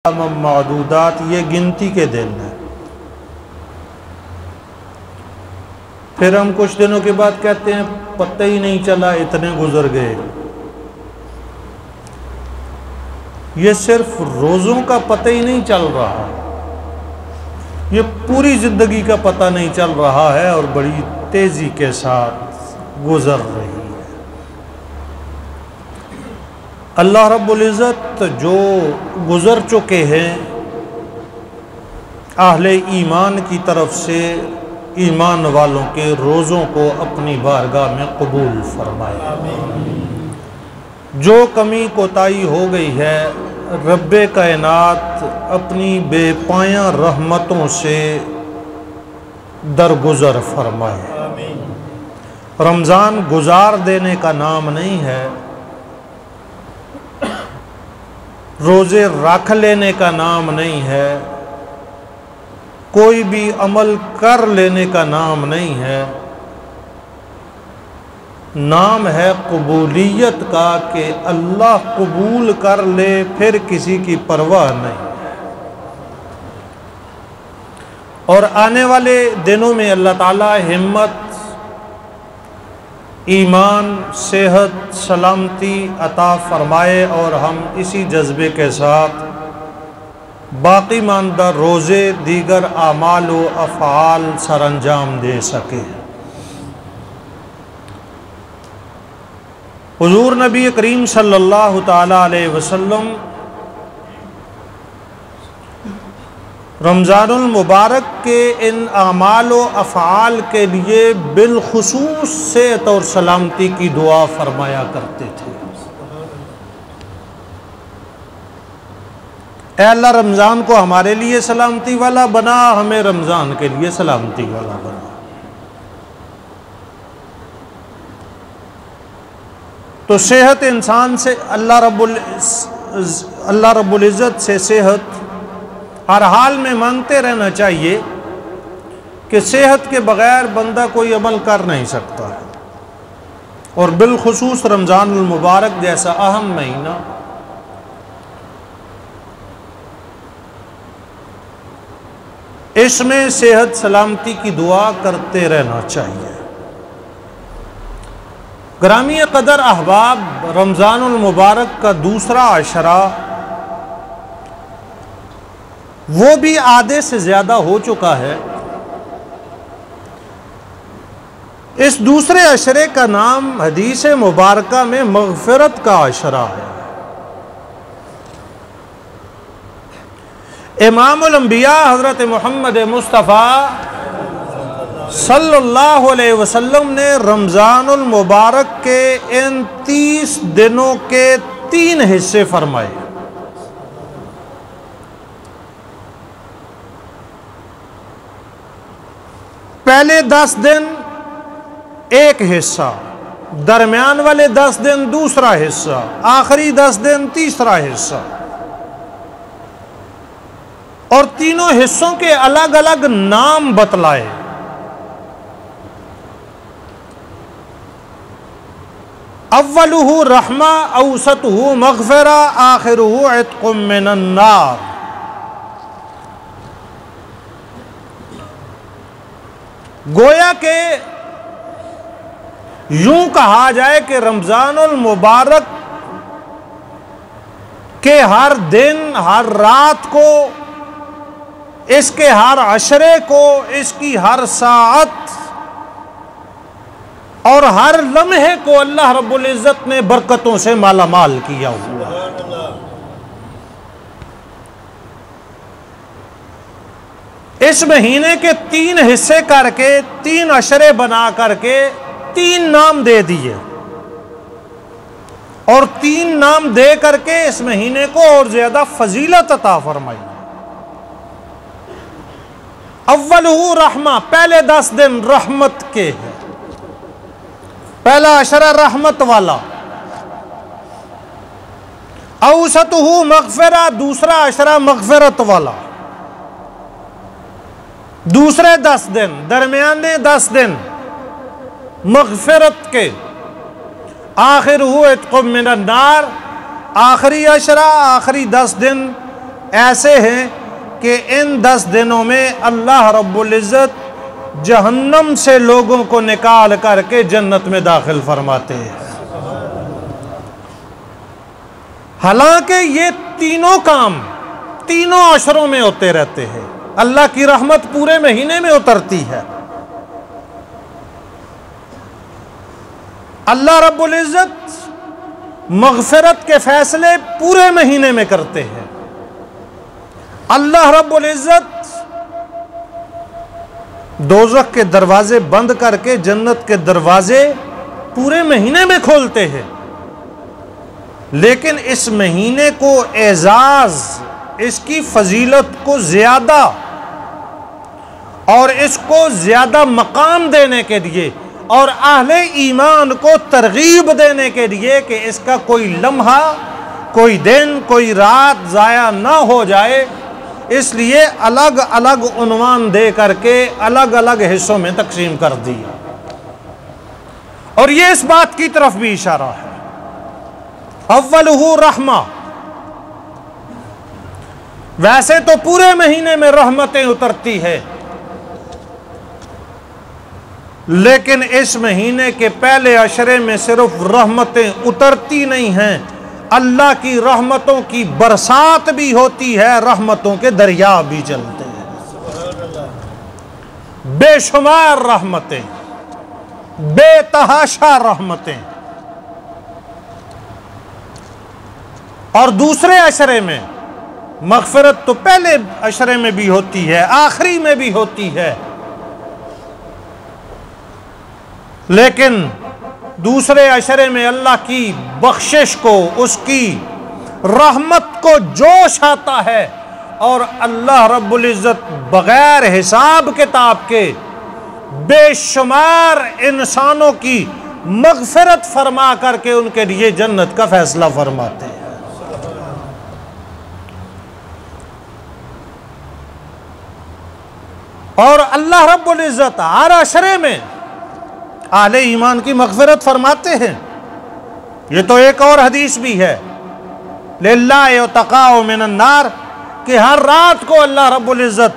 मौदूदात, ये गिनती के दिन हैं। फिर हम कुछ दिनों के बाद कहते हैं पता ही नहीं चला, इतने गुजर गए। ये सिर्फ रोज़ों का पता ही नहीं चल रहा, ये पूरी ज़िंदगी का पता नहीं चल रहा है और बड़ी तेज़ी के साथ गुजर रही है। अल्लाह रब्बुल इज़्ज़त जो गुज़र चुके हैं अहले ईमान की तरफ से, ईमान वालों के रोज़ों को अपनी बारगाह में कबूल फरमाए। जो कमी कोताही हो गई है रब्बे कायनात अपनी बेपाया रहमतों से दरगुजर फरमाए। रमज़ान गुजार देने का नाम नहीं है, रोज़े रख लेने का नाम नहीं है, कोई भी अमल कर लेने का नाम नहीं है। नाम है कबूलियत का कि अल्लाह कबूल कर ले, फिर किसी की परवाह नहीं। और आने वाले दिनों में अल्लाह ताला हिम्मत, ईमान, सेहत, सलामती अता फरमाए और हम इसी जज्बे के साथ बाकी मानदा रोज़े, दीगर आमाल व अफ़आल सरअंजाम दे सके। हुज़ूर नबी करीम सल्लल्लाहु ताला अलैहि वसल्लम रमज़ानुल मुबारक के इन आमाल व अफ़आल के लिए बिलखुसूस सेहत और सलामती की दुआ फरमाया करते थे। ऐ अल्लाह रमज़ान को हमारे लिए सलामती वाला बना, हमें रमज़ान के लिए सलामती वाला बना। तो सेहत इंसान से अल्लाह रब्बुल इज़्ज़त से सेहत हर हाल में मांगते रहना चाहिए कि सेहत के बग़ैर बंदा कोई अमल कर नहीं सकता है। और बिलखुसूस रमज़ानुल मुबारक जैसा अहम महीना, इसमें सेहत सलामती की दुआ करते रहना चाहिए। ग्रामी कदर अहबाब, रमज़ानुल मुबारक का दूसरा अशरा वो भी आधे से ज़्यादा हो चुका है। इस दूसरे अशरे का नाम हदीस मुबारका में मग़फ़िरत का अशरा है। इमामुल अंबिया हज़रत मोहम्मद मुस्तफ़ा सल्लल्लाहु अलैहि वसल्लम ने रमज़ानुल मुबारक के इन 30 दिनों के 3 हिस्से फरमाए। पहले 10 दिन एक हिस्सा, दरमियान वाले 10 दिन दूसरा हिस्सा, आखिरी 10 दिन तीसरा हिस्सा। और तीनों हिस्सों के अलग अलग नाम बतलाए। अव्वलुहु रहमा, औसतुहु मग़फ़िरा, आखिरुहु इत्क़ुम मिनन नार। गोया के यूं कहा जाए कि रमज़ानुल मुबारक के हर दिन, हर रात को, इसके हर अशरे को, इसकी हर साअत और हर लम्हे को अल्लाह रब्बुल इज़्ज़त ने बरकतों से मालामाल किया हुआ है। इस महीने के 3 हिस्से करके, 3 अशरे बना करके 3 नाम दे दिए और 3 नाम दे करके इस महीने को और ज्यादा फजीलत अता फरमाई। अव्वलुहु रहमा, पहले 10 दिन रहमत के हैं, पहला अशरा रहमत वाला। औसतुहु मग़फ़िरा, दूसरा अशरा मग़फ़िरत वाला। दूसरे 10 दिन, दरमियाने 10 दिन मग़फ़िरत के। आखिरुहु इत्क़ुम मिनन नार, आखिरी अशरा, आखिरी 10 दिन ऐसे हैं कि इन 10 दिनों में अल्लाह रब्बुल इज़्ज़त जहन्नम से लोगों को निकाल करके जन्नत में दाखिल फरमाते हैं। हालांकि ये तीनों काम तीनों अशरों में होते रहते हैं। अल्लाह की रहमत पूरे महीने में उतरती है। अल्लाह रब्बुल इज़्ज़त मग़फ़िरत के फैसले पूरे महीने में करते हैं। अल्लाह रब्बुल इज़्ज़त दोज़ख के दरवाजे बंद करके जन्नत के दरवाजे पूरे महीने में खोलते हैं। लेकिन इस महीने को एजाज़, इसकी फजीलत को ज़्यादा और इसको ज़्यादा मकाम देने के लिए और अहले ईमान को तरगीब देने के लिए कि इसका कोई लम्हा, कोई दिन, कोई रात ज़ाया ना हो जाए, इसलिए अलग अलग उन्वान दे करके अलग अलग हिस्सों में तकसीम कर दिया। और ये इस बात की तरफ भी इशारा है, अव्वलहू रहमा। वैसे तो पूरे महीने में रहमतें उतरती है, लेकिन इस महीने के पहले अशरे में सिर्फ रहमतें उतरती नहीं हैं, अल्लाह की रहमतों की बरसात भी होती है, रहमतों के दरिया भी चलते हैं। बेशुमार रहमतें, बेतहाशा रहमतें। और दूसरे अशरे में मग़फ़िरत तो पहले अशरे में भी होती है, आखिरी में भी होती है, लेकिन दूसरे अशरे में अल्लाह की बख्शिश को, उसकी रहमत को जोश आता है और अल्लाह रब्बुल इज़्ज़त बग़ैर हिसाब किताब के बेशुमार इंसानों की मग़फ़िरत फरमा करके उनके लिए जन्नत का फैसला फरमाते हैं। और अल्लाह रब्बुल इज़्ज़त हर अशरे में आले ईमान की मग़फ़िरत फरमाते हैं। ये तो एक और हदीस भी है, लिल्लाहि उतक़ाउ मिनन नार, कि हर रात को अल्लाह रब्बुल इज़्ज़त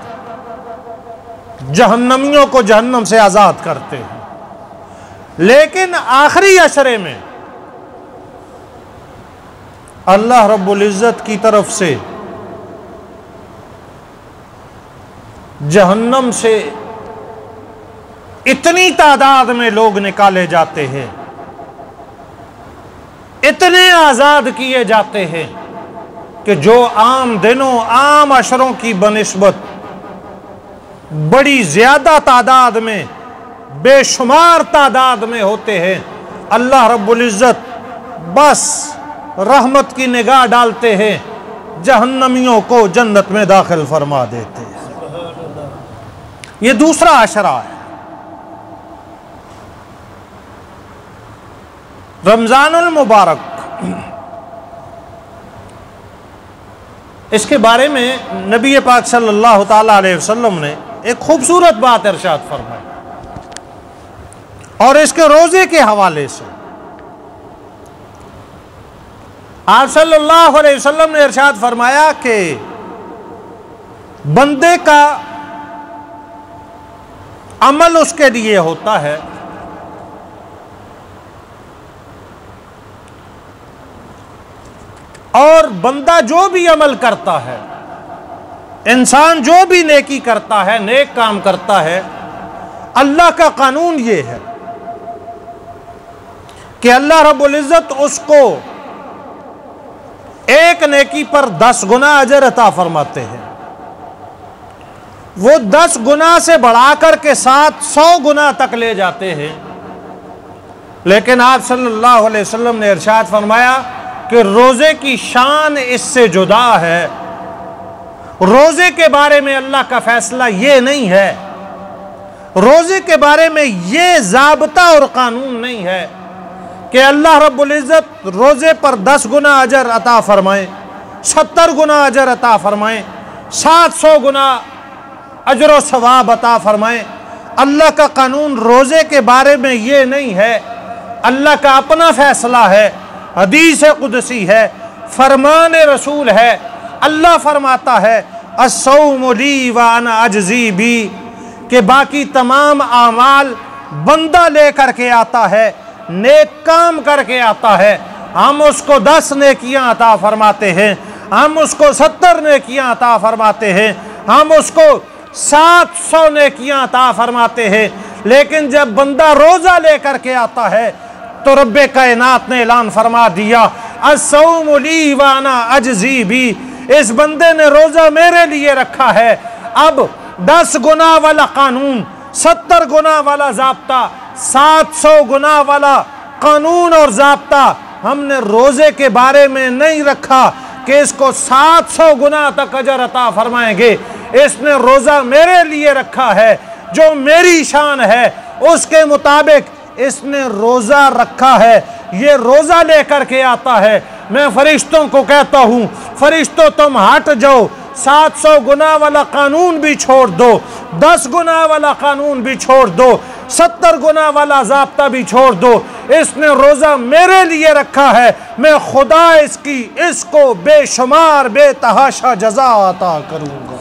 जहन्नमियों को जहन्नम से आज़ाद करते हैं। लेकिन आखिरी अशरे में अल्लाह रब्बुल इज़्ज़त की तरफ से जहन्नम से इतनी तादाद में लोग निकाले जाते हैं, इतने आज़ाद किए जाते हैं कि जो आम दिनों, आम अशरों की बनिस्बत बड़ी ज़्यादा तादाद में, बेशुमार तादाद में होते हैं, अल्लाह रब्बुल इज़्ज़त बस रहमत की निगाह डालते हैं, जहन्नमियों को जन्नत में दाखिल फरमा देते हैं। ये दूसरा अशरा है। रमज़ानुल मुबारक, इसके बारे में नबी पाक सल्लल्लाहु ताला अलैहि वसल्लम ने एक खूबसूरत बात इरशाद फरमाई, और इसके रोज़े के हवाले से आप सल्लल्लाहु अलैहि वसल्लम ने इरशाद फरमाया कि बंदे का अमल उसके लिए होता है, और बंदा जो भी अमल करता है, इंसान जो भी नेकी करता है, नेक काम करता है, अल्लाह का कानून ये है कि अल्लाह रब्बुल इज़्ज़त उसको एक नेकी पर 10 गुना अजर अता फरमाते हैं। वो 10 गुना से बढ़ाकर के 700 गुना तक ले जाते हैं। लेकिन आप सल्लल्लाहु अलैहि वसल्लम ने इरशाद फरमाया कि रोज़े की शान इससे जुदा है। रोज़े के बारे में अल्लाह का फैसला ये नहीं है, रोज़े के बारे में ये ज़ाब्ता और कानून नहीं है कि अल्लाह रब्बुल इज़्ज़त रोज़े पर 10 गुना अजर अता फरमाएँ, 70 गुना अजर अता फरमाएँ, 700 गुना अजर व सवाब अता फरमाएँ। अल्लाह का कानून रोज़े के बारे में ये नहीं है, अल्लाह का अपना फैसला है, हदीस कुदसी है, फरमान रसूल है। अल्लाह फरमाता है अस्सौमु ली व अना अजज़ी बी, कि बाकी तमाम आमाल बंदा लेकर के आता है, नेक काम करके आता है, हम उसको 10 नेकियां अता फरमाते हैं, हम उसको 70 नेकियां अता फरमाते हैं, हम उसको 700 नेकियां अता फरमाते हैं। लेकिन जब बंदा रोज़ा लेकर के आता है तो रब्बे कायनात ने ऐलान फरमा दिया अस्सौमु ली व अना अजज़ी बी, इस बंदे ने रोज़ा मेरे लिए रखा है। अब 10 गुना वाला कानून, 70 गुना वाला ज़ाब्ता, 700 गुना वाला कानून और ज़ाब्ता हमने रोज़े के बारे में नहीं रखा कि इसको 700 गुना तक अजर अता फरमाएंगे। इसने रोज़ा मेरे लिए रखा है, जो मेरी शान है उसके मुताबिक इसने रोज़ा रखा है। ये रोज़ा लेकर के आता है। मैं फरिश्तों को कहता हूँ, फरिश्तों तुम हट जाओ, 700 गुना वाला कानून भी छोड़ दो, 10 गुना वाला कानून भी छोड़ दो, 70 गुना वाला ज़ाब्ता भी छोड़ दो। इसने रोज़ा मेरे लिए रखा है, मैं खुदा इसको बेशुमार बेतहाशा जज़ा अता करूँगा।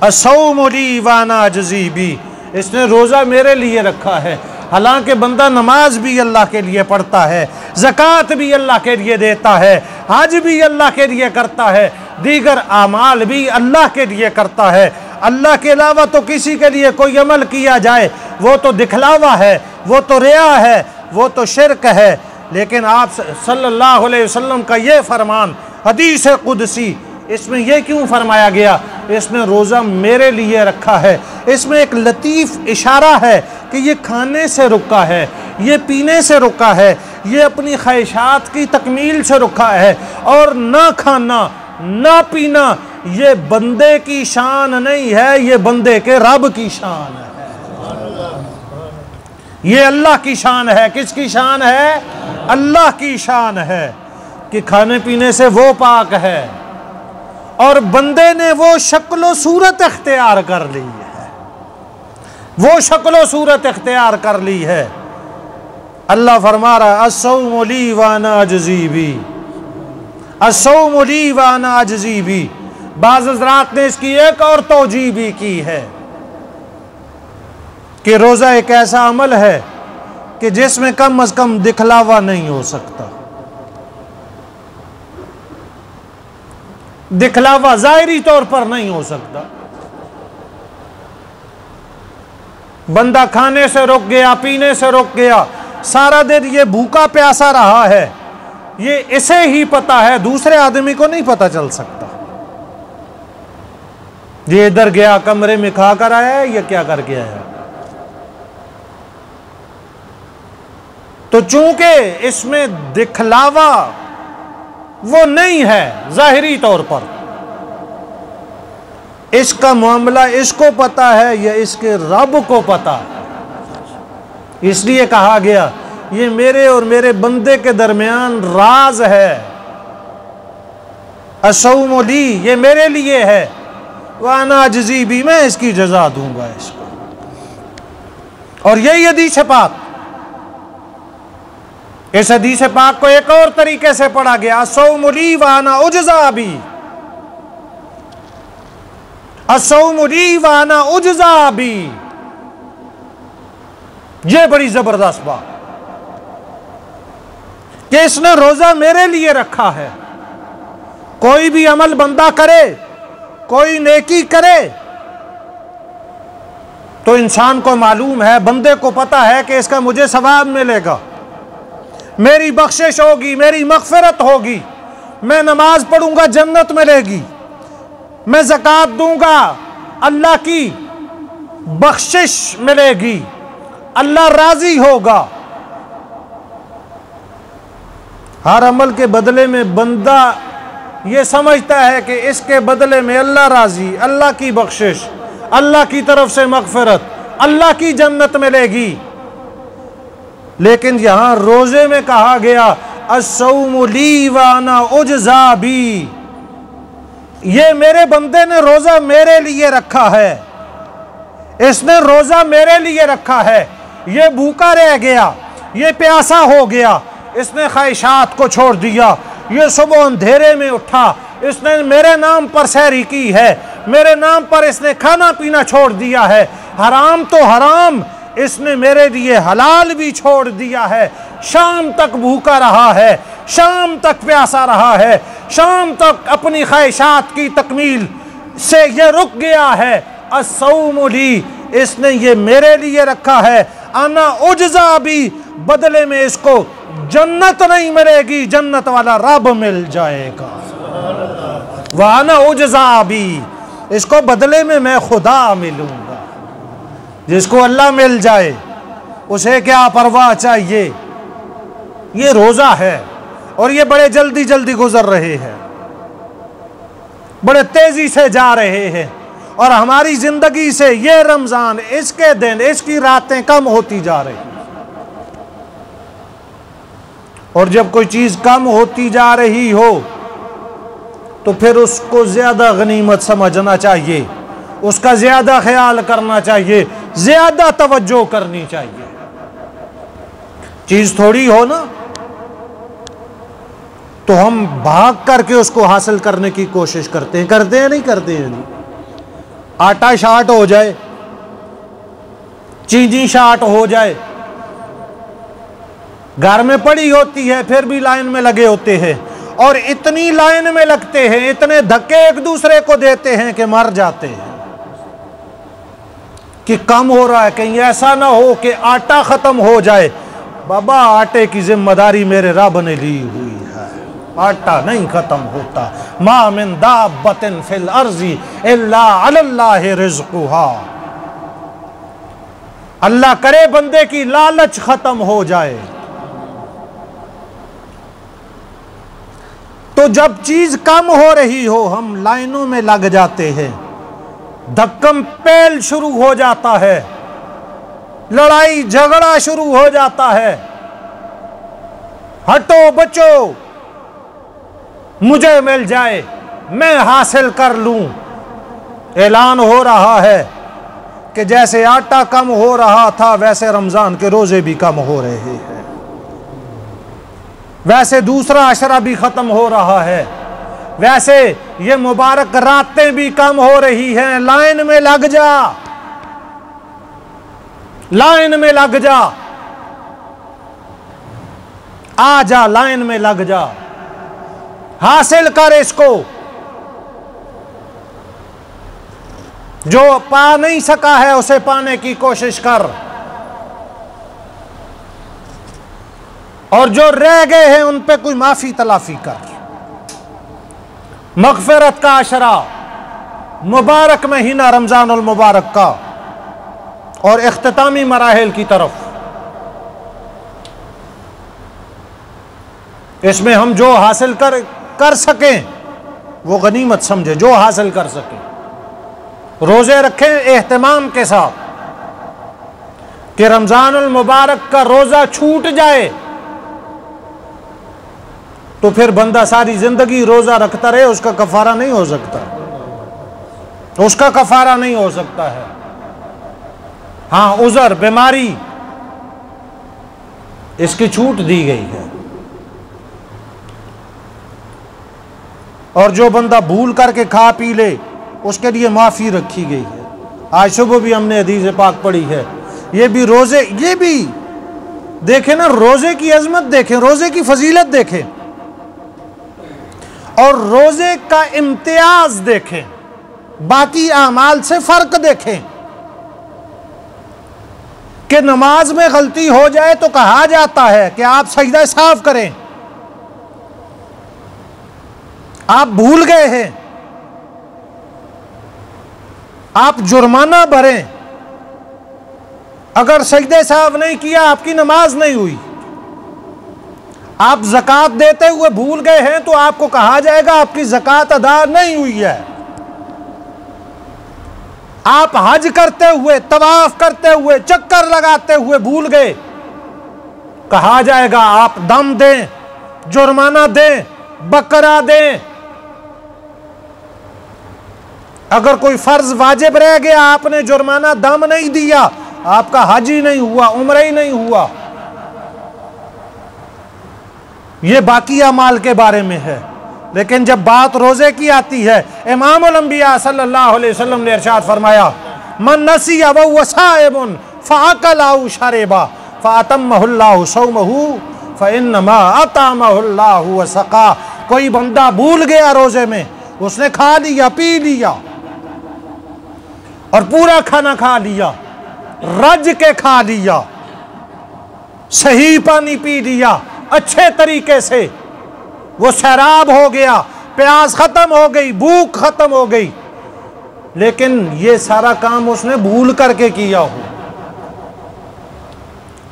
अस्सौमु ली व अना अजज़ी बी, इसने रोज़ा मेरे लिए रखा है। हालांकि बंदा नमाज भी अल्लाह के लिए पढ़ता है, ज़कात भी अल्लाह के लिए देता है, हज भी अल्लाह के लिए करता है, दीगर आमाल भी अल्लाह के लिए करता है। अल्लाह के अलावा तो किसी के लिए कोई अमल किया जाए वो तो दिखलावा है, वो तो रिया है, वो तो शिरक है। लेकिन आप सल्लल्लाहु अलैहि वसल्लम का ये फरमान हदीस कुदसी, इसमें यह क्यों फरमाया गया, इसने रोज़ा मेरे लिए रखा है। इसमें एक लतीफ़ इशारा है कि ये खाने से रुका है, ये पीने से रुका है, ये अपनी ख्वाहिशात की तकमील से रुका है। और ना खाना ना पीना ये बंदे की शान नहीं है, ये बंदे के रब की शान है, ये अल्लाह की शान है। किसकी शान है? अल्लाह की शान है कि खाने पीने से वो पाक है और बंदे ने वो शक्ल सूरत इख्तियार कर ली है, वो शक्ल सूरत इख्तियार कर ली है। अल्लाह फरमा रहा है अस्सौमु ली व अना अजज़ी बी, अस्सौमु ली व अना अजज़ी बी। बाज़ हज़रात ने इसकी एक और तौजीह भी की है कि रोज़ा एक ऐसा अमल है कि जिसमें कम अज़ कम दिखलावा नहीं हो सकता। दिखलावा ज़ाहिरी तौर पर नहीं हो सकता। बंदा खाने से रुक गया, पीने से रुक गया, सारा दिन ये भूखा प्यासा रहा है, ये इसे ही पता है, दूसरे आदमी को नहीं पता चल सकता। ये इधर गया, कमरे में खा कर आया है, ये क्या करके आया। तो चूंकि इसमें दिखलावा वो नहीं है ज़ाहिरी तौर पर, इसका मामला इसको पता है या इसके रब को पता है। इसलिए कहा गया ये मेरे और मेरे बंदे के दरमियान राज है। अस्सौमु ली, ये मेरे लिए है, व अना अजज़ी बी, मैं इसकी जज़ा दूंगा इसको। और यही हदीस पाक, इस हदीस पाक को एक और तरीके से पढ़ा गया अस्सौमु ली व अना उजज़ा बी, अस्सौमु ली व अना उजज़ा बी। ये बड़ी जबरदस्त बात कि इसने रोजा मेरे लिए रखा है। कोई भी अमल बंदा करे, कोई नेकी करे, तो इंसान को मालूम है, बंदे को पता है कि इसका मुझे सवाब मिलेगा, मेरी बख्शिश होगी, मेरी मग़फ़िरत होगी, मैं नमाज पढ़ूंगा जन्नत मिलेगी, मैं ज़कात दूंगा अल्लाह की बख्शिश मिलेगी, अल्लाह राजी होगा। हर अमल के बदले में बंदा ये समझता है कि इसके बदले में अल्लाह राजी, अल्लाह की बख्शिश, अल्लाह की तरफ से मग़फ़िरत, अल्लाह की जन्नत मिलेगी। लेकिन यहां रोजे में कहा गया अस्सौमु ली व अना उजज़ा बी, ये मेरे बंदे ने रोजा मेरे लिए रखा है, इसने रोजा मेरे लिए रखा है। ये भूखा रह गया, ये प्यासा हो गया, इसने ख्वाहिशात को छोड़ दिया, ये सुबह अंधेरे में उठा, इसने मेरे नाम पर सहरी की है, मेरे नाम पर इसने खाना पीना छोड़ दिया है, हराम तो हराम इसने मेरे लिए हलाल भी छोड़ दिया है। शाम तक भूखा रहा है, शाम तक प्यासा रहा है, शाम तक अपनी ख्वाहिशात की तकमील से ये रुक गया है। अस्सौम ली, इसने ये मेरे लिए रखा है। अना उज्जा भी, बदले में इसको जन्नत नहीं मिलेगी, जन्नत वाला रब मिल जाएगा। वाना उज्जा भी, इसको बदले में मैं खुदा मिलूंगा। जिसको अल्लाह मिल जाए उसे क्या परवाह चाहिए। ये रोजा है और ये बड़े जल्दी जल्दी गुजर रहे हैं, बड़े तेजी से जा रहे हैं, और हमारी जिंदगी से ये रमजान, इसके दिन, इसकी रातें कम होती जा रही हैं। और जब कोई चीज कम होती जा रही हो तो फिर उसको ज्यादा गनीमत समझना चाहिए, उसका ज्यादा ख्याल करना चाहिए, ज्यादा तवज्जो करनी चाहिए। चीज थोड़ी हो ना तो हम भाग करके उसको हासिल करने की कोशिश करते हैं नहीं करते हैं? नहीं। आटा शार्ट हो जाए, चीनी शार्ट हो जाए, घर में पड़ी होती है फिर भी लाइन में लगे होते हैं, और इतनी लाइन में लगते हैं, इतने धक्के एक दूसरे को देते हैं कि मर जाते हैं कि कम हो रहा है, कहीं ऐसा ना हो कि आटा खत्म हो जाए। बाबा आटे की जिम्मेदारी मेरे रब ने ली हुई है, आटा नहीं खत्म होता। मा मिन दाब्बतिन फिल अर्ज़ि इल्ला अलल्लाहि रिज़्क़ुहा। अल्लाह करे बंदे की लालच खत्म हो जाए। तो जब चीज कम हो रही हो हम लाइनों में लग जाते हैं, धक्कम पेल शुरू हो जाता है, लड़ाई झगड़ा शुरू हो जाता है, हटो बचो, मुझे मिल जाए, मैं हासिल कर लूं। ऐलान हो रहा है कि जैसे आटा कम हो रहा था वैसे रमजान के रोजे भी कम हो रहे हैं, वैसे दूसरा अशरा भी खत्म हो रहा है, वैसे ये मुबारक रातें भी कम हो रही हैं। लाइन में लग जा, लाइन में लग जा, आ जा, लाइन में लग जा, हासिल कर इसको। जो पा नहीं सका है उसे पाने की कोशिश कर, और जो रह गए हैं उन पे कोई माफी तलाफी कर। मगफिरत का अशरा, मुबारक महीना रमजानुल मुबारक का, और इख्तितामी मराहिल की तरफ, इसमें हम जो हासिल कर सकें वो गनीमत समझे, जो हासिल कर सकें। रोजे रखें एहतमाम के साथ कि रमजानुल मुबारक का रोजा छूट जाए तो फिर बंदा सारी जिंदगी रोजा रखता रहे, उसका कफारा नहीं हो सकता, उसका कफारा नहीं हो सकता है। हाँ, उज़र, बीमारी, इसकी छूट दी गई है। और जो बंदा भूल करके खा पी ले उसके लिए माफी रखी गई है। आज सुबह भी हमने हदीस पाक पढ़ी है। ये भी रोजे, ये भी देखें ना, रोजे की अजमत देखें, रोजे की फजीलत देखें, और रोजे का इम्तियाज देखें, बाकी आमाल से फर्क देखें। कि नमाज में गलती हो जाए तो कहा जाता है कि आप सजदा साफ करें, आप भूल गए हैं, आप जुर्माना भरें। अगर सजदे साफ नहीं किया आपकी नमाज नहीं हुई। आप ज़कात देते हुए भूल गए हैं तो आपको कहा जाएगा आपकी ज़कात अदा नहीं हुई है। आप हज करते हुए, तवाफ करते हुए, चक्कर लगाते हुए भूल गए, कहा जाएगा आप दम दें, जुर्माना दें, बकरा दें। अगर कोई फर्ज वाजिब रह गया, आपने जुर्माना दम नहीं दिया, आपका हज ही नहीं हुआ, उम्र ही नहीं हुआ। ये बाकी अमाल के बारे में है। लेकिन जब बात रोज़े की आती है, इमामुल अंबिया सल्लल्लाहु अलैहि वसल्लम ने इरशाद फरमाया, मन नसिया व साइमुन फ़अकला औ शरिबा फ़अतम्महुल्लाहु सौमहु फ़इन्नमा अतमहुल्लाहु व सक़ा। कोई बंदा भूल गया रोज़े में, उसने खा लिया, पी लिया और पूरा खाना खा लिया, रज के खा लिया, सही पानी पी लिया, अच्छे तरीके से वो सैराब हो गया, प्यास खत्म हो गई, भूख खत्म हो गई, लेकिन ये सारा काम उसने भूल करके किया हो।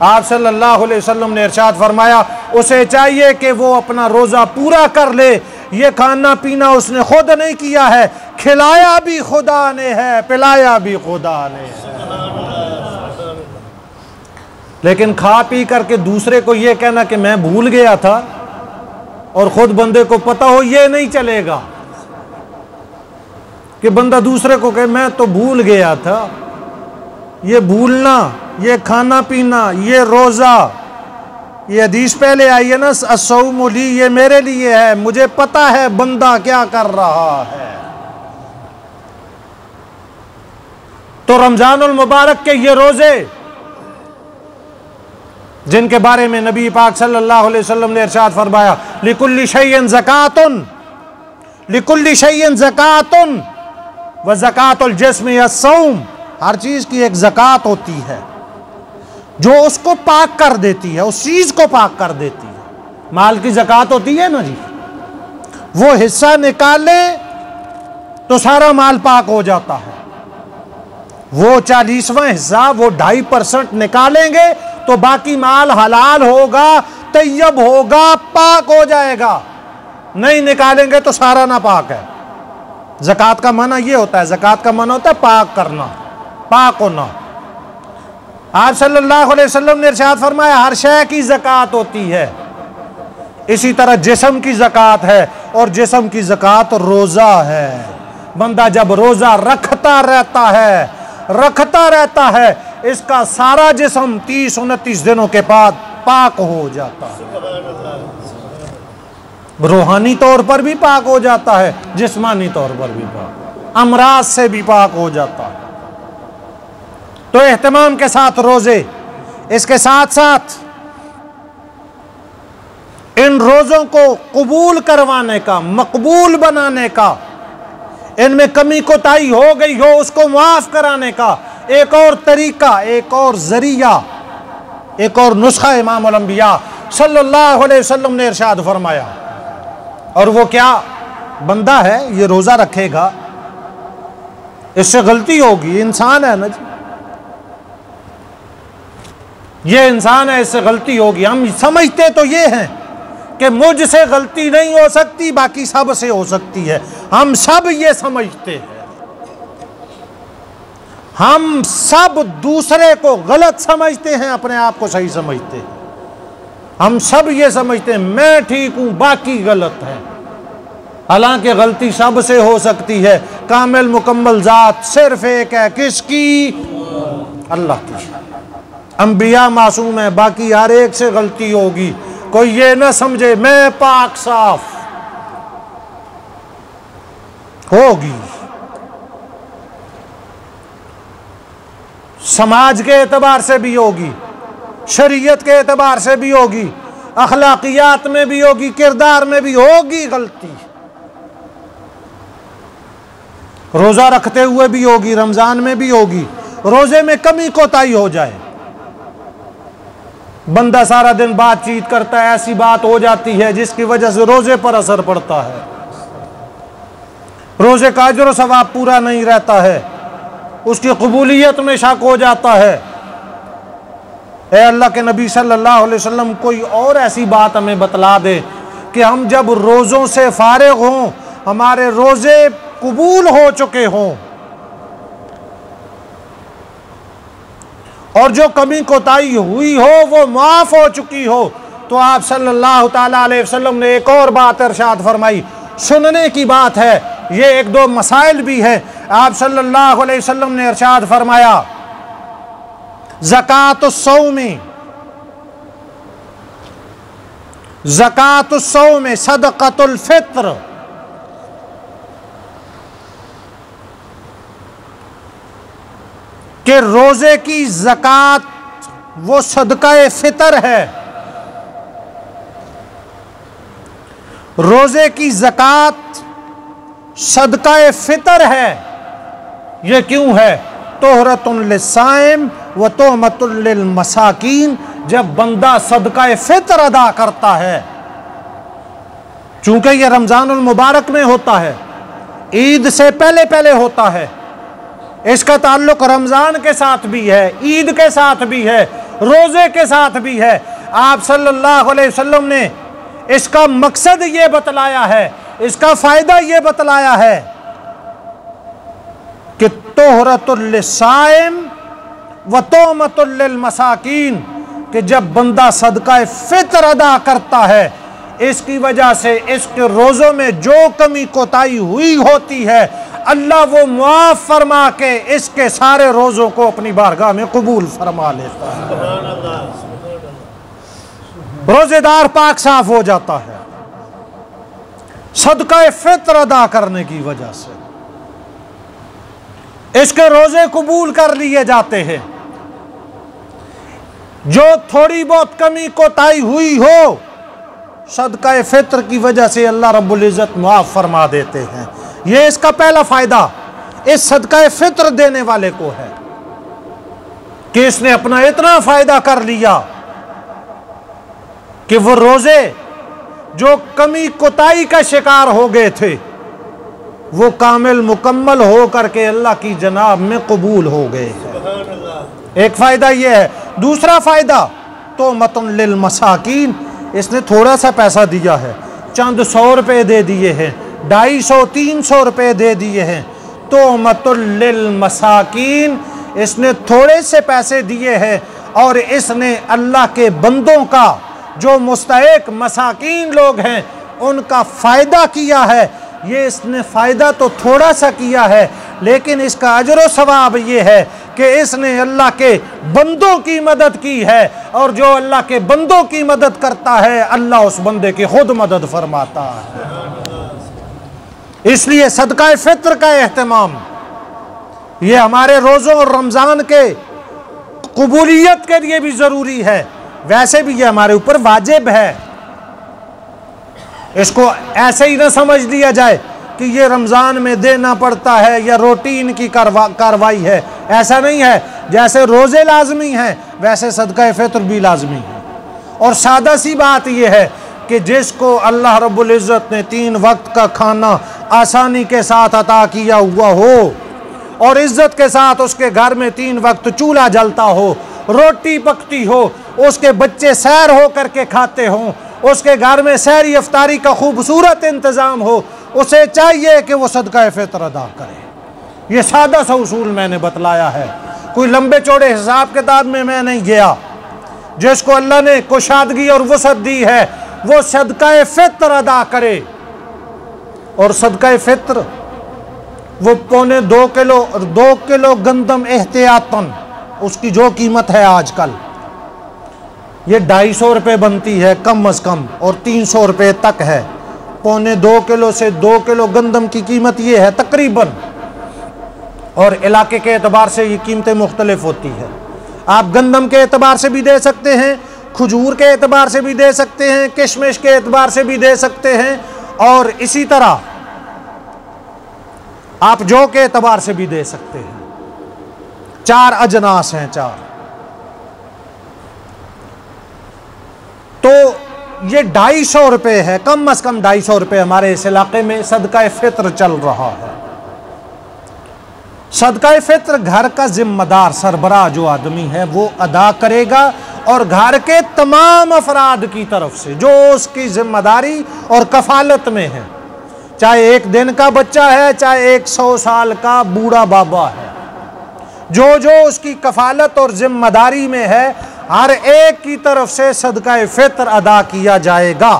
आप सल्लल्लाहु अलैहि वसल्लम ने इरशाद फरमाया, उसे चाहिए कि वो अपना रोज़ा पूरा कर ले। ये खाना पीना उसने खुद नहीं किया है, खिलाया भी खुदा ने है, पिलाया भी खुदा ने है। लेकिन खा पी करके दूसरे को ये कहना कि मैं भूल गया था और खुद बंदे को पता हो, ये नहीं चलेगा कि बंदा दूसरे को कहे मैं तो भूल गया था। ये भूलना, ये खाना पीना, ये रोज़ा, ये हदीस पहले आई है ना, अस्सौमु ली, ये मेरे लिए है, मुझे पता है बंदा क्या कर रहा है। तो रमजानुल मुबारक के ये रोज़े जिनके बारे में नबी पाक सल्लल्लाहु अलैहि वसल्लम ने इरशाद फरमाया, लिकुल्ली शैइन ज़कातुन, लिकुल्ली शैइन ज़कातुन व ज़कातुल जिस्म अस्सौम। हर चीज़ की एक ज़कात होती है जो उसको पाक कर देती है, उस चीज़ को पाक कर देती है। माल की ज़कात होती है ना जी, वो हिस्सा निकाले तो सारा माल पाक हो जाता है। वो 40वां हिस्सा, वो 2.5% निकालेंगे तो बाकी माल हलाल होगा, तैयब होगा, पाक हो जाएगा। नहीं निकालेंगे तो सारा ना पाक है। ज़कात का माना ये होता है, ज़कात का माना होता है पाक करना, पाक होना। आप सल्लल्लाहु अलैहि वसल्लम ने इरशाद फरमाया, हर शय की ज़कात होती है। इसी तरह जिस्म की ज़कात है, और जिस्म की ज़कात रोज़ा है। बंदा जब रोज़ा रखता रहता है, इसका सारा जिस्म 30-29 दिनों के बाद पाक हो जाता है। रूहानी तौर पर भी पाक हो जाता है, जिस्मानी तौर पर भी पाक, अमराज से भी पाक हो जाता है। तो एहतमाम के साथ रोज़े, इसके साथ साथ इन रोज़ों को कबूल करवाने का, मकबूल बनाने का, इनमें कमी कोताही हो गई हो उसको माफ़ कराने का एक और तरीका, एक और ज़रिया, एक और नुस्खा इमामुल अंबिया सल्लल्लाहु अलैहि वसल्लम ने इरशाद फरमाया। और वो क्या? बंदा है, ये रोज़ा रखेगा, इससे गलती होगी, इंसान है ना जी, ये इंसान है, इससे गलती होगी। हम समझते तो ये हैं कि मुझसे गलती नहीं हो सकती, बाकी सब से हो सकती है। हम सब ये समझते हैं, हम सब दूसरे को गलत समझते हैं, अपने आप को सही समझते हैं। हम सब ये समझते हैं मैं ठीक हूं, बाकी गलत है। हालांकि गलती सब से हो सकती है। कामिल मुकम्मल ज़ात सिर्फ एक है, किसकी? अल्लाह की। अंबिया मासूम है, बाकी हर एक से गलती होगी। कोई ये ना समझे मैं पाक साफ, होगी। समाज के एतबार से भी होगी, शरीयत के एतबार से भी होगी, अखलाकियात में भी होगी, किरदार में भी होगी गलती। रोज़ा रखते हुए भी होगी, रमज़ान में भी होगी। रोज़े में कमी कोताही हो जाए, बंदा सारा दिन बातचीत करता है, ऐसी बात हो जाती है जिसकी वजह से रोज़े पर असर पड़ता है, रोज़े का अजर व सवाब पूरा नहीं रहता है, उसकी कबूलियत में शक हो जाता है। ए अल्लाह के नबी सल्लल्लाहु अलैहि वसल्लम कोई और ऐसी बात हमें बतला दे कि हम जब रोज़ों से फारिग हों, हमारे रोज़े कबूल हो चुके हों, और जो कमी कोताही हुई हो वो माफ़ हो चुकी हो, तो आप सल्लल्लाहु ताला अलैहि वसल्लम ने एक और बात इरशाद फरमाई। सुनने की बात है, ये एक दो मसाइल भी है। आप सल्लल्लाहु अलैहि वसल्लम ने इरशाद फरमाया, ज़कातुस्सौमी, ज़कातुस्सौमी सदक़तुल फ़ित्र कि रोज़े की ज़कात वो सदका फ़ितर है। रोज़े की ज़कात सदका फ़ितर है। ये क्यों है? तोहरतुन लिस्साइम व तोहमतुन लिलमसाकीन। जब बंदा सदका फ़ितर अदा करता है, चूंकि यह रमज़ानुल मुबारक में होता है, ईद से पहले पहले होता है, इसका ताल्लुक रमज़ान के साथ भी है, ईद के साथ भी है, रोज़े के साथ भी है। आप सल्लल्लाहु अलैहि वसल्लम ने इसका मकसद ये बतलाया है, इसका फ़ायदा ये बतलाया है कि तोहरतुल लिस्साइम व तोहमतुल लिलमसाकीन, कि जब बंदा सदका फ़ितर अदा करता है, इसकी वजह से इसके रोज़ों में जो कमी कोताही हुई होती है, अल्लाह वो मुआफ़ फरमा के इसके सारे रोज़ों को अपनी बारगाह में कबूल फरमा लेता है। रोज़ेदार पाक साफ हो जाता है सदका फ़ितर अदा करने की वजह से। इसके रोज़े कबूल कर लिए जाते हैं। जो थोड़ी बहुत कमी कोताही हुई हो, सदका फ़ितर की वजह से अल्लाह रब्बुल इज़्ज़त मुआफ़ फरमा देते हैं। ये इसका पहला फ़ायदा इस सदका फ़ितर देने वाले को है कि इसने अपना इतना फ़ायदा कर लिया कि वो रोज़े जो कमी कोताही का शिकार हो गए थे, वो कामिल मुकम्मल हो करके अल्लाह की जनाब में कबूल हो गए हैं। एक फ़ायदा ये है। दूसरा फ़ायदा तोहमतुन लिलमसाकीन, इसने थोड़ा सा पैसा दिया है, चंद 100 रुपये दे दिए हैं, 250-300 रुपये दे दिए हैं। तोहमतुल लिलमसाकीन, इसने थोड़े से पैसे दिए हैं और इसने अल्लाह के बंदों का, जो मुस्तहिक मसाकीन लोग हैं, उनका फ़ायदा किया है। ये इसने फ़ायदा तो थोड़ा सा किया है, लेकिन इसका अजर व सवाब ये है कि इसने अल्लाह के बंदों की मदद की है, और जो अल्लाह के बंदों की मदद करता है, अल्लाह उस बंदे की खुद मदद फरमाता है। इसलिए सदका फ़ितर का एहतमाम ये हमारे रोज़ों और रमज़ान के कबूलियत के लिए भी ज़रूरी है। वैसे भी ये हमारे ऊपर वाजिब है। इसको ऐसे ही ना समझ लिया जाए कि ये रमज़ान में देना पड़ता है या रूटीन की कार्रवाई है। ऐसा नहीं है। जैसे रोज़े लाजमी हैं, वैसे सदका फ़ितर भी लाजमी है। और सादा सी बात यह है कि जिसको अल्लाह रब्बुल इज़्ज़त ने 3 वक्त का खाना आसानी के साथ अता किया हुआ हो, और इज़्ज़त के साथ उसके घर में 3 वक्त चूल्हा जलता हो, रोटी पकती हो, उसके बच्चे सैर हो करके खाते हों, उसके घर में सहरी इफ्तारी का खूबसूरत इंतज़ाम हो, उसे चाहिए कि वो सदका फ़ितर अदा करे। ये सादा सा उसूल मैंने बतलाया है, कोई लंबे चौड़े हिसाब किताब में मैं नहीं गया। जिसको अल्लाह ने कुशादगी और वसअत दी है, वो सदका फ़ितर अदा करे। और सदका फ़ितर वो 2 किलो गंदम एहतियातन, उसकी जो कीमत है आजकल ये 250 रुपये बनती है कम अज़ कम, और 300 रुपये तक है। 2.25 किलो से 2 किलो गंदम की कीमत ये है तकरीबन। और इलाके के एतबार से ये कीमतें मुख्तलिफ होती है। आप गंदम के एतबार से भी दे सकते हैं, खजूर के एतबार से भी दे सकते हैं, किशमिश के एतबार से भी दे सकते हैं, और इसी तरह आप जौ के एतबार से भी दे सकते हैं। 4 अजनास हैं, 4। तो ये 250 रुपये है, कम अज़ कम 250 रुपये हमारे इस इलाके में सदका फ़ितर चल रहा है। सदका फ़ितर घर का जिम्मेदार सरबराह जो आदमी है वो अदा करेगा, और घर के तमाम अफराद की तरफ से जो उसकी जिम्मेदारी और कफालत में है, चाहे 1 दिन का बच्चा है, चाहे 100 साल का बूढ़ा बाबा है, जो जो उसकी कफालत और जिम्मेदारी में है, हर एक की तरफ से सदका फ़ितर अदा किया जाएगा।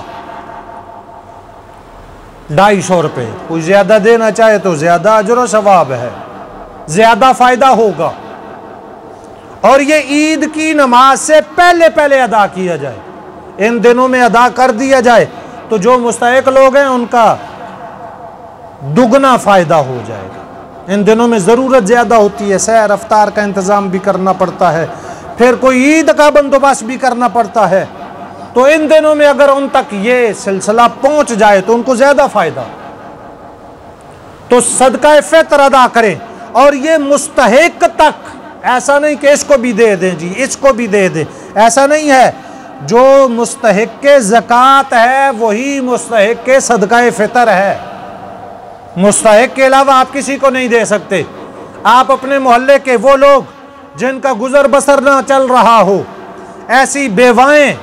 250 रुपये, कोई ज़्यादा देना चाहे तो ज़्यादा अजर व सवाब है, ज़्यादा फ़ायदा होगा। और ये ईद की नमाज से पहले पहले अदा किया जाए, इन दिनों में अदा कर दिया जाए, तो जो मुस्तहिक लोग हैं उनका दुगना फ़ायदा हो जाएगा। इन दिनों में ज़रूरत ज़्यादा होती है, सैर अफ्तार का इंतज़ाम भी करना पड़ता है, फिर कोई ईद का बंदोबस्त भी करना पड़ता है। तो इन दिनों में अगर उन तक ये सिलसिला पहुंच जाए तो उनको ज़्यादा फ़ायदा। तो सदका फ़ितर अदा करें, और ये मुस्तहिक तक, ऐसा नहीं कि इसको भी दे दें जी, इसको भी दे दें, ऐसा नहीं है। जो मुस्तहिक के ज़कात है वही मुस्तहिक के सदका फ़ितर है। मुस्तहिक के अलावा आप किसी को नहीं दे सकते। आप अपने मोहल्ले के वो लोग जिनका गुजर बसर ना चल रहा हो, ऐसी बेवाएं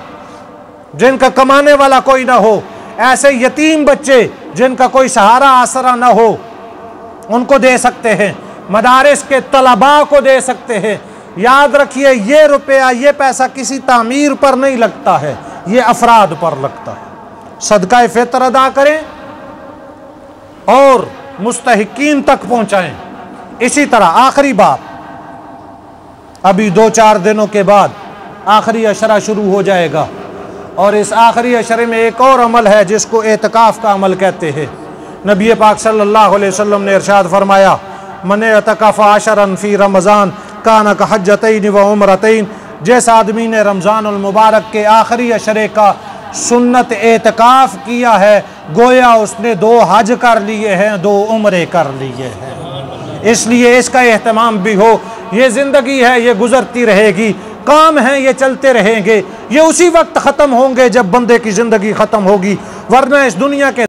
जिनका कमाने वाला कोई ना हो, ऐसे यतीम बच्चे जिनका कोई सहारा आसरा ना हो, उनको दे सकते हैं। मदारिस के तलबा को दे सकते हैं। याद रखिए, ये रुपया, ये पैसा किसी तामीर पर नहीं लगता है, ये अफराद पर लगता है। सदका फ़ितर अदा करें और मुस्तहिकीन तक पहुंचाएं। इसी तरह आखिरी बात, अभी 2-4 दिनों के बाद आखिरी अशरा शुरू हो जाएगा, और इस आखिरी अशरे में एक और अमल है जिसको एतकाफ़ का अमल कहते हैं। नबी पाक सल्लल्लाहु अलैहि वसल्लम ने इरशाद फरमाया, मन एतकाफ़ अशरन फ़ी रमज़ान काना का हज्जतैन व उम्रतैन। जिस आदमी ने रमज़ानुल मुबारक के आखिरी अशरे का सुन्नत एतकाफ़ किया है, गोया उसने 2 हज कर लिए हैं, 2 उम्रे कर लिए हैं। इसलिए इसका एहतमाम भी हो। ये ज़िंदगी है, ये गुज़रती रहेगी, काम हैं ये चलते रहेंगे, ये उसी वक्त ख़त्म होंगे जब बंदे की ज़िंदगी ख़त्म होगी, वरना इस दुनिया के